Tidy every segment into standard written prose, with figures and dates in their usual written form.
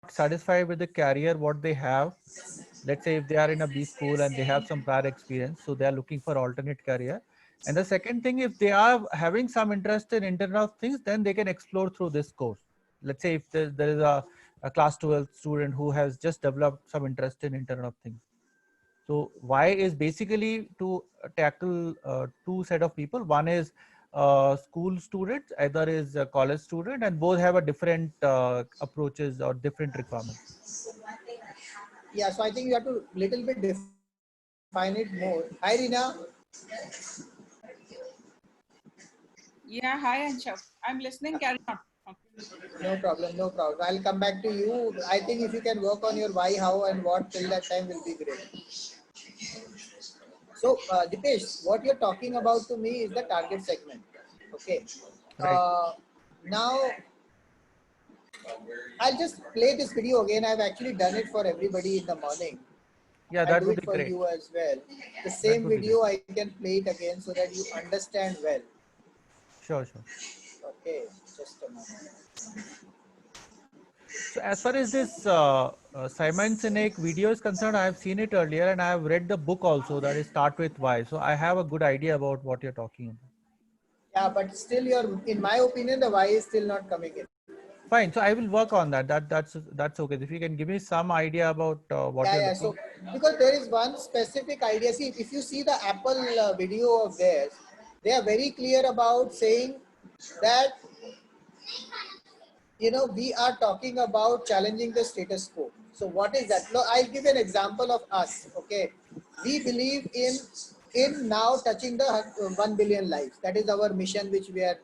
Satisfied with the career what they have. Let's say if they are in a B school and they have some prior experience, so they are looking for alternate career. And the second thing, if they are having some interest in Internet of Things, then they can explore through this course. Let's say if there is a class 12 student who has just developed some interest in Internet of Things. So why is basically to tackle two set of people. One is school students, other is a college student, and both have a different approaches or different requirements. Yeah, so I think you have to little bit define it more. Hi, Reena. Yeah, hi, Anshaf. I'm listening. Carry on. No problem, no problem. I'll come back to you. I think if you can work on your why, how, and what till that time will be great. So, Dipesh, what you're talking about to me is the target segment. Okay. Right. Now, I'll just play this video again. I've actually done it for everybody in the morning. Yeah, that I'll do would it be for great. you as well. The same video, I can play it again so that you understand well. Sure, sure. Okay, just a moment. So as far as this Simon Sinek video is concerned, I have seen it earlier and I have read the book also, that is Start With Why. So I have a good idea about what you're talking about. Yeah, but still in my opinion, the why is still not coming in. Fine. So I will work on that. That's okay. If you can give me some idea about what you're looking. So because there is one specific idea. See, if you see the Apple video of theirs, they are very clear about saying that, we are talking about challenging the status quo. So what is that? No, I'll give an example of us. Okay, we believe in now touching the 1 billion lives. That is our mission, which we are.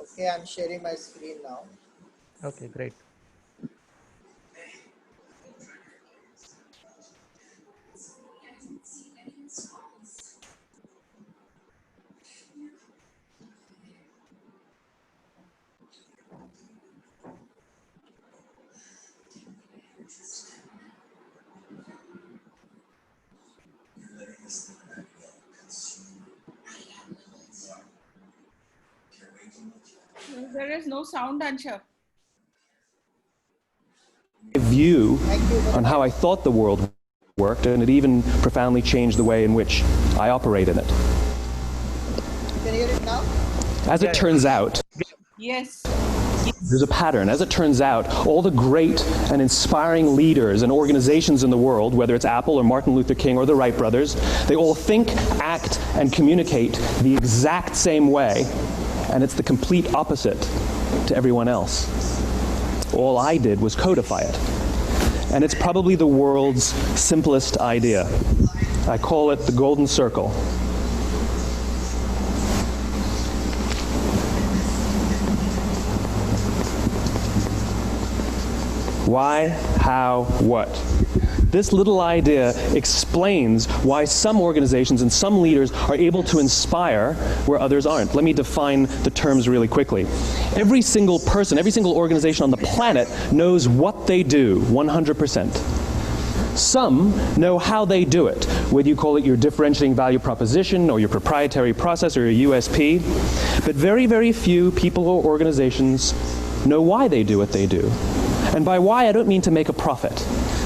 Okay, I'm sharing my screen now. Okay, great. There is no sound, Anshaf. View on how I thought the world worked, and it even profoundly changed the way in which I operate in it. You can hear it now? As it turns out, Yes. there's a pattern. As it turns out, all the great and inspiring leaders and organizations in the world, whether it's Apple or Martin Luther King or the Wright brothers, they all think, act, and communicate the exact same way, and it's the complete opposite to everyone else. All I did was codify it. And it's probably the world's simplest idea. I call it the golden circle. Why, how, what? This little idea explains why some organizations and some leaders are able to inspire where others aren't. Let me define the terms really quickly. Every single person, every single organization on the planet knows what they do 100%. Some know how they do it, whether you call it your differentiating value proposition or your proprietary process or your USP. But very, very few people or organizations know why they do what they do. And by why, I don't mean to make a profit.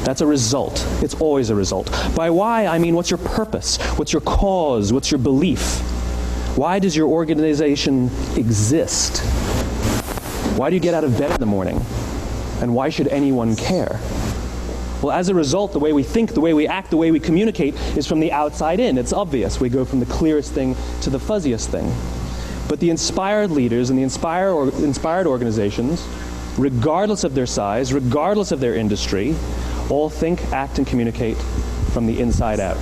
That's a result. It's always a result. By why, I mean what's your purpose? What's your cause? What's your belief? Why does your organization exist? Why do you get out of bed in the morning? And why should anyone care? Well, as a result, the way we think, the way we act, the way we communicate is from the outside in. It's obvious. We go from the clearest thing to the fuzziest thing. But the inspired leaders and the inspired organizations, regardless of their size, regardless of their industry, all think, act, and communicate from the inside out.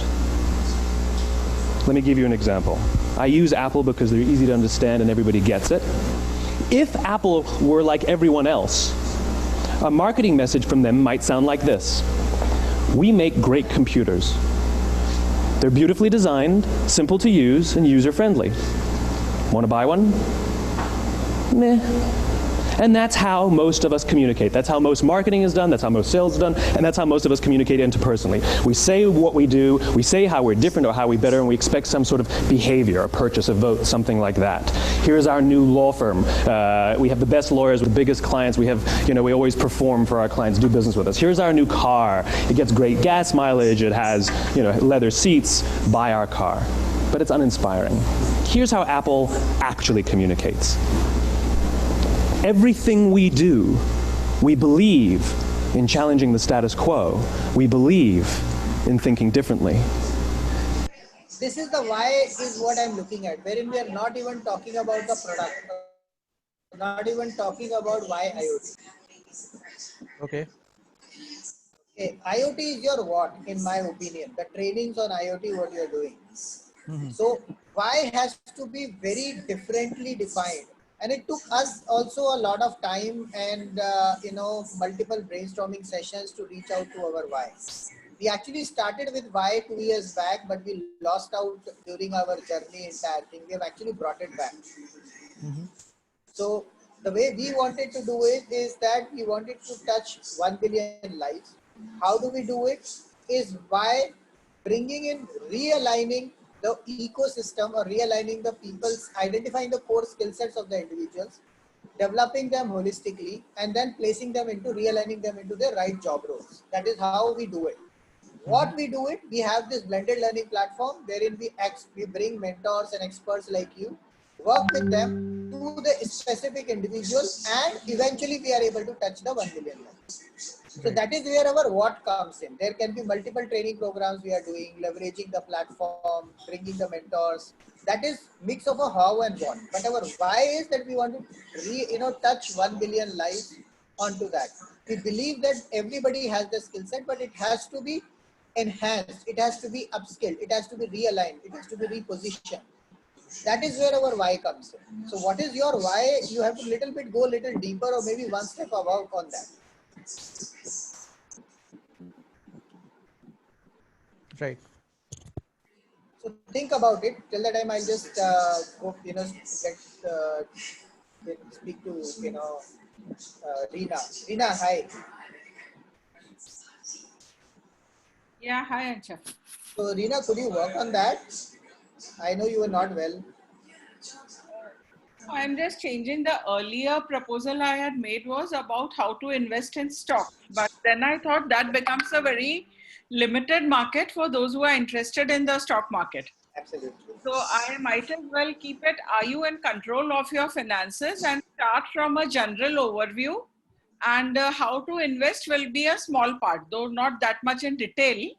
Let me give you an example. I use Apple because they're easy to understand and everybody gets it. If Apple were like everyone else, a marketing message from them might sound like this. We make great computers. They're beautifully designed, simple to use, and user-friendly. Want to buy one? meh. And that's how most of us communicate. That's how most marketing is done, that's how most sales is done, and that's how most of us communicate interpersonally. We say what we do, we say how we're different or how we better, and we expect some sort of behavior, a purchase, a vote, something like that. Here's our new law firm. We have the best lawyers with the biggest clients. We have, we always perform for our clients, do business with us. Here's our new car. It gets great gas mileage. It has, leather seats. Buy our car. But it's uninspiring. Here's how Apple actually communicates. Everything we do, we believe in challenging the status quo. We believe in thinking differently. This is the why is what I'm looking at, wherein we are not even talking about the product, not even talking about why IoT. Okay. Okay, IoT is your what, in my opinion. The trainings on IoT, what you're doing. So why has to be very differently defined. And it took us also a lot of time and, multiple brainstorming sessions to reach out to our why. We actually started with why 2 years back, but we lost out during our journey entire thing. We have actually brought it back. So the way we wanted to do it is that we wanted to touch 1 billion lives. How do we do it? Is by bringing in, realigning the ecosystem or realigning the people's, identifying the core skill sets of the individuals, developing them holistically, and then placing them into, realigning them into their right job roles. That is how we do it. What we do it, we have this blended learning platform wherein we bring mentors and experts like you, work with them to the specific individual, and eventually we are able to touch the 1 billion lives. So that is where our what comes in. There can be multiple training programs we are doing, leveraging the platform, bringing the mentors. That is mix of a how and what. But our why is that we want to touch 1 billion lives onto that. We believe that everybody has the skill set, but it has to be enhanced. It has to be upskilled. It has to be realigned. It has to be repositioned. That is where our why comes in. So what is your why? You have to go a little deeper or maybe one step above on that. Right. So think about it. Till the time I'll just speak to Reena. Reena, hi. Yeah, hi, Anshaf. So Reena, could you work on that? I know you were not well. I'm just changing the earlier proposal I had made was about how to invest in stock. But then I thought that becomes a very limited market for those who are interested in the stock market. Absolutely. So I might as well keep it, are you in control of your finances, and start from a general overview, and how to invest will be a small part, though not that much in detail,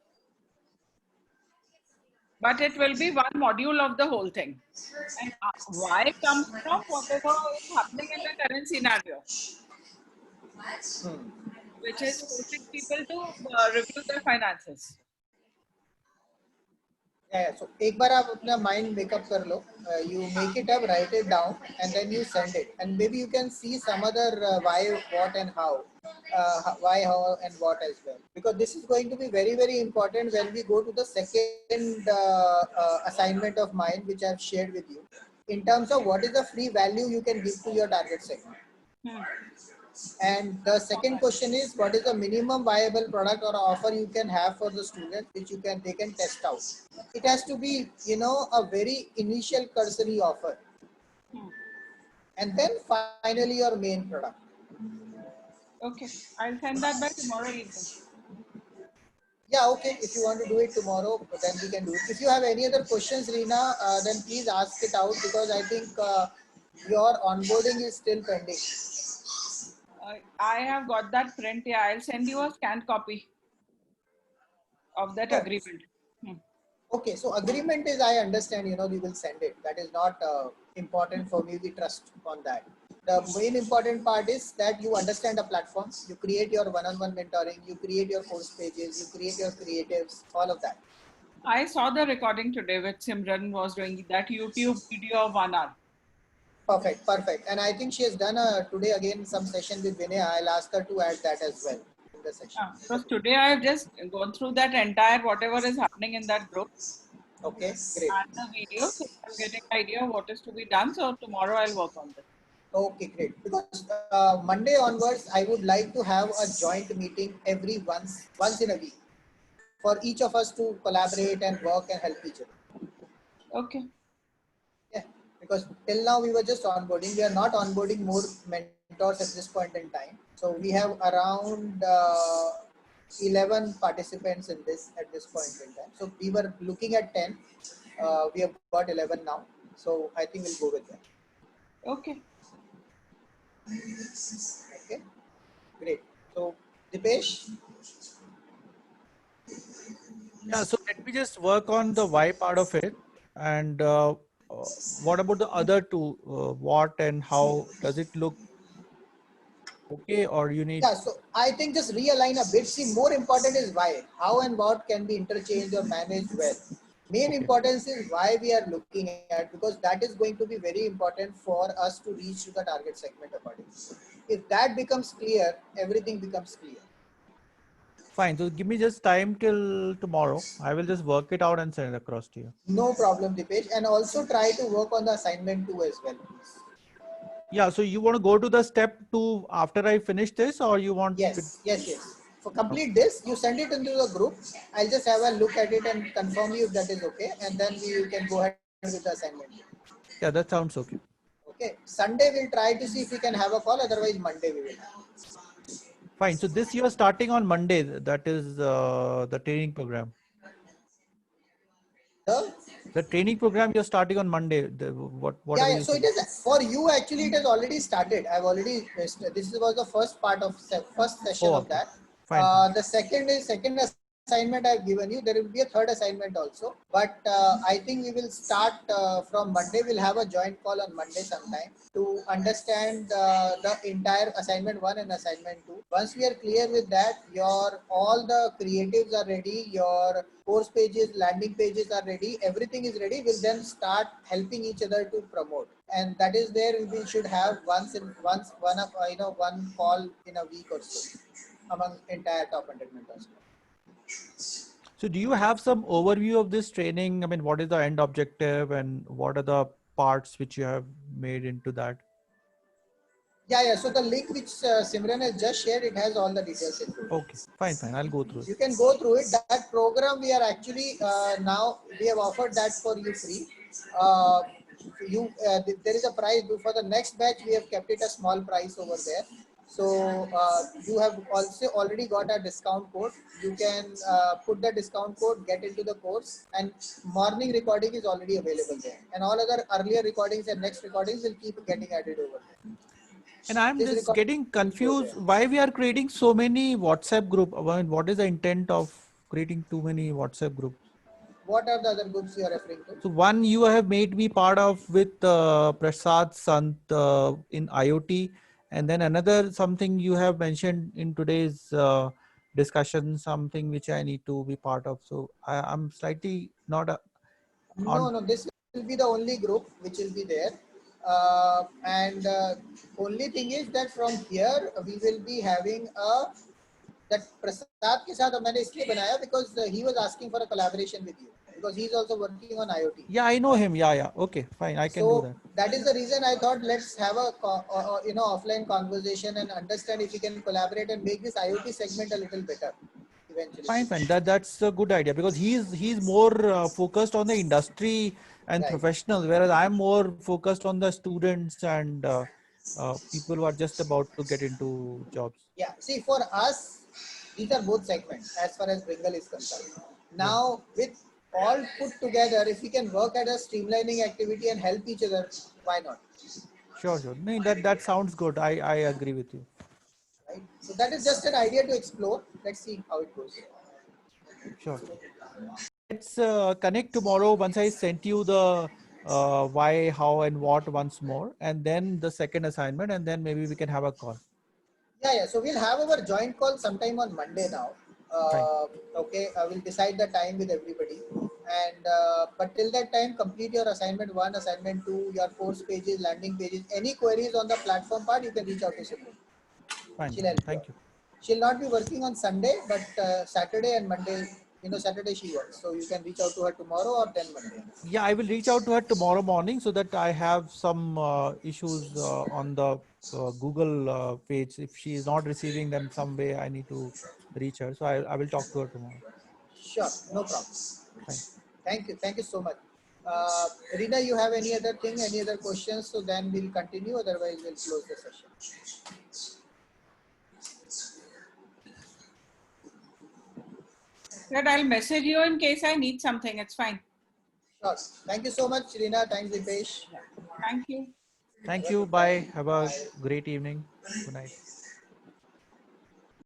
but it will be one module of the whole thing. And why comes from whatever is happening in the current scenario, which is forcing people to review their finances. Yeah. So एक बार आप अपना mind make up कर लो. You make it up, write it down, and then you send it. And maybe you can see some other why, what, and how. Why, how, and what as well. Because this is going to be very, very important when we go to the second assignment of mine, which I've shared with you, in terms of what is the free value you can give to your target segment. And the second question is, what is the minimum viable product or offer you can have for the student, which they can test out. It has to be, a very initial cursory offer. And then finally your main product. Okay, I'll send that by tomorrow evening. Yeah, okay. If you want to do it tomorrow, then we can do it. If you have any other questions, Reena, then please ask it out, because I think your onboarding is still pending. I have got that print. Yeah, I'll send you a scanned copy of that agreement. Okay, so agreement is, I understand, we will send it. That is not important for me. We trust on that. The main important part is that you understand the platform, you create your one-on-one mentoring, you create your course pages, you create your creatives, all of that. I saw the recording today which Simran was doing, that YouTube video of 1 hour. Perfect, perfect. And I think she has done today again some session with Vinay. I'll ask her to add that as well in the session. Because today I have just gone through that entire whatever is happening in that group. Okay, great. And the video, so I'm getting an idea of what is to be done. So tomorrow I'll work on this. Okay, great. Because Monday onwards, I would like to have a joint meeting every once in a week for each of us to collaborate and work and help each other. Okay. Yeah, because till now we were just onboarding. We are not onboarding more mentors at this point in time. So we have around 11 participants in this at this point in time. So we were looking at 10. We have got 11 now. So I think we'll go with that. Okay. Okay, great. So Dipesh, Yeah, so let me just work on the why part of it. And what about the other two? What and how does it look okay, or you need? yeah, so I think just realign a bit. See, more important is why. How and what can be interchanged or managed well. Main Okay, importance is why we are looking at, because that is going to be very important for us to reach to the target segment accordingly. If that becomes clear, everything becomes clear. fine. So give me just time till tomorrow. I will just work it out and send it across to you. No problem, Dipesh. And also try to work on the assignment 2 as well, please. Yeah, so you want to go to the step 2 after I finish this, or you want it? Yes, yes, yes. For Okay. complete this, you send it into the group. I'll just have a look at it and confirm you if that is okay. And then we can go ahead with the assignment. Yeah, that sounds okay. Okay. Sunday we'll try to see if we can have a call. Otherwise, Monday we will have. Fine. So this you are starting on Monday. That is the training program. The, The training program you're starting on Monday. yeah, Whatever yeah. you So said. it is for you. Actually, it has already started. I've already. This was the first part of first session Oh, of okay. that. Fine, fine. The second assignment I've given you. There will be a third assignment also. But I think we will start from Monday. We'll have a joint call on Monday sometime to understand the entire assignment 1 and assignment 2. Once we are clear with that, your all the creatives are ready. Your course pages, landing pages are ready. Everything is ready. We'll then start helping each other to promote. And that is where we should have one call in a week or so among entire top 100 mentors. So do you have some overview of this training? I mean, what is the end objective and what are the parts which you have made into that? Yeah, yeah. So the link which Simran has just shared, it has all the details included. Okay, fine, fine. I'll go through it. You can go through it. That program we are actually now we have offered that for you free. Uh, there is a price for the next batch. We have kept it a small price over there. So you have also already got a discount code. You can put the discount code, get into the course, and morning recording is already available there. And all other earlier recordings and next recordings will keep getting added over there. And I'm This just recording getting will go there. confused why we are creating so many WhatsApp group. I mean, what is the intent of creating too many WhatsApp groups? What are the other groups you are referring to? So one you have made me part of with Prasad Sant in IoT, and then another something you have mentioned in today's discussion, something which I need to be part of. So I'm slightly not No, on. no, this will be the only group which will be there. And only thing is that from here we will be having a that Prasad ke saath मैंने इसलिए बनाया because he was asking for a collaboration with you because he is also working on IoT. Yeah, I know him. Yeah, yeah. Okay, fine. I can do So that. that is the reason I thought let's have a offline conversation and understand if we can collaborate and make this IoT segment a little better eventually. Fine, fine. That's a good idea because he's more focused on the industry and Right. professionals, whereas I'm more focused on the students and people who are just about to get into jobs. Yeah, see, for us, these are both segments as far as Bringle is concerned. Yeah, Now, with all put together, if we can work at a streamlining activity and help each other, why not? sure, sure. No, that sounds good. I agree with you. Right? So that is just an idea to explore. Let's see how it goes. Sure, sure. Let's connect tomorrow once I sent you the why, how, and what once more, and then the second assignment, and then maybe we can have a call. Yeah, yeah. So we'll have our joint call sometime on Monday now. Fine. Okay, I will decide the time with everybody. And but till that time, complete your assignment 1, assignment 2, your course pages, landing pages. Any queries on the platform part, you can reach out to Simran. Fine, She'll fine. help you Thank out. you. She'll not be working on Sunday, but Saturday and Monday Saturday she works. So you can reach out to her tomorrow or then Monday. Yeah, I will reach out to her tomorrow morning so that I have some issues on the Google page. If she is not receiving, then some way I need to reach her. So I will talk to her tomorrow. Sure, no problem. Fine. Thank you so much. Rina, you have any other thing, any other questions? So then we'll continue. Otherwise, we'll close the session. But I'll message you in case I need something. It's fine. Sure. Thank you so much, Rina. Thanks, Dipesh. Thank you. Thank you. Bye. Have a great evening. Good night.